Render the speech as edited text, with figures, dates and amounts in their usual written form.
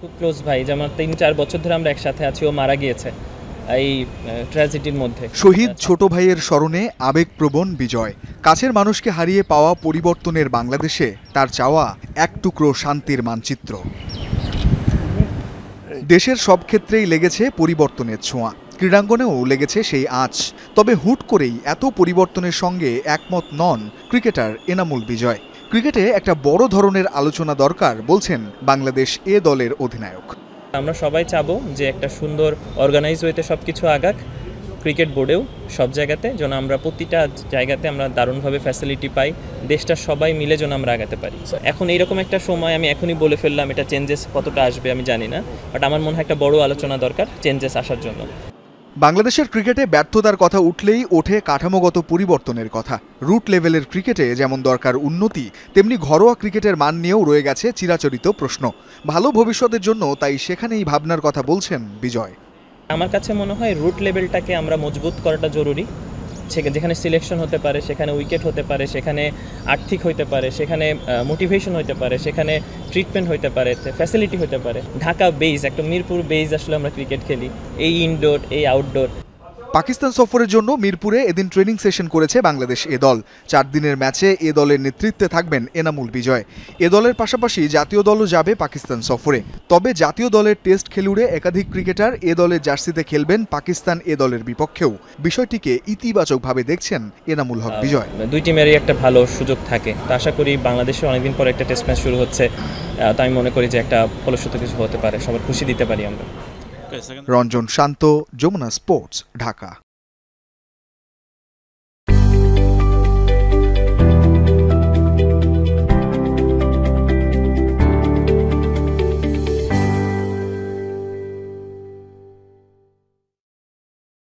খুব ক্লোজ ভাই, যেমন ৩-৪ বছর ধরে আমরা একসাথে আছি, ও মারা গিয়েছে এই ট্র্যাজেডির মধ্যে। শহীদ ছোট ভাইয়ের স্মরণে আবেগপ্রবণ বিজয়। কাছের মানুষকে হারিয়ে পাওয়া পরিবর্তনের বাংলাদেশে তার চাওয়া এক টুকরো শান্তির মানচিত্র। দেশের সব ক্ষেত্রেই লেগেছে পরিবর্তনের ছোঁয়া, ক্রীড়াঙ্গনেও লেগেছে সেই আঁচ। তবে হুট করেই এত পরিবর্তনের সঙ্গে একমত নন ক্রিকেটার এনামুল বিজয়। ক্রিকেটে একটা বড় ধরনের আলোচনা দরকার বলছেন বাংলাদেশ এ দলের অধিনায়ক। আমরা সবাই চাবো যে একটা সুন্দর অর্গানাইজ ওয়েতে সব কিছু আগাক, ক্রিকেট বোর্ডেও সব জায়গাতে যেন আমরা প্রতিটা জায়গাতে আমরা দারুণভাবে ফ্যাসিলিটি পাই, দেশটা সবাই মিলে যেন আমরা আগাতে পারি। এখন এইরকম একটা সময় আমি এখনই বলে ফেললাম, এটা চেঞ্জেস কতটা আসবে আমি জানি না, বাট আমার মনে হয় একটা বড় আলোচনা দরকার চেঞ্জেস আসার জন্য। বাংলাদেশের ক্রিকেটে ব্যর্থতার কথা উঠলেই ওঠে কাঠামোগত পরিবর্তনের কথা। রুট লেভেলের ক্রিকেটে যেমন দরকার উন্নতি, তেমনি ঘরোয়া ক্রিকেটের মান নিয়েও রয়ে গেছে চিরাচরিত প্রশ্ন। ভালো ভবিষ্যতের জন্য তাই সেখানেই ভাবনার কথা বলছেন বিজয়। আমার কাছে মনে হয় রুট লেভেলটাকে আমরা মজবুত করাটা জরুরি। যেখানে সিলেকশন হতে পারে, সেখানে উইকেট হতে পারে, সেখানে আর্থিক হতে পারে, সেখানে মোটিভেশন হতে পারে, সেখানে ট্রিটমেন্ট হতে পারে, ফ্যাসিলিটি হতে পারে। ঢাকা বেজ, একটা মিরপুর বেজ আসলে আমরা ক্রিকেট খেলি, এই ইনডোর এই আউটডোর। পাকিস্তান সফরের জন্য মিরপুরে এদিন ট্রেনিং সেশন করেছে বাংলাদেশ এ দল। 4 দিনের ম্যাচে এ দলের নেতৃত্বে থাকবেন এনামুল বিজয়। এ দলের পাশাপাশি জাতীয় দলও যাবে পাকিস্তান সফরে। তবে জাতীয় দলের টেস্ট খেলুড়ে একাধিক ক্রিকেটার এ দলের জার্সিতে খেলবেন পাকিস্তান এ দলের বিপক্ষেও। বিষয়টিকে ইতিবাচকভাবে দেখছেন এনামুল হক বিজয়। দুই টিমেরই একটা ভালো সুযোগ থাকে, তো আশা করি বাংলাদেশে অনেকদিন পরে একটা টেস্ট ম্যাচ শুরু হচ্ছে, তো আমি মনে করি যে একটা ফলশ্রুত কিছু হতে পারে, সবার খুশি দিতে পারি আমরা। রঞ্জন শান্ত, যমুনা স্পোর্টস, ঢাকা।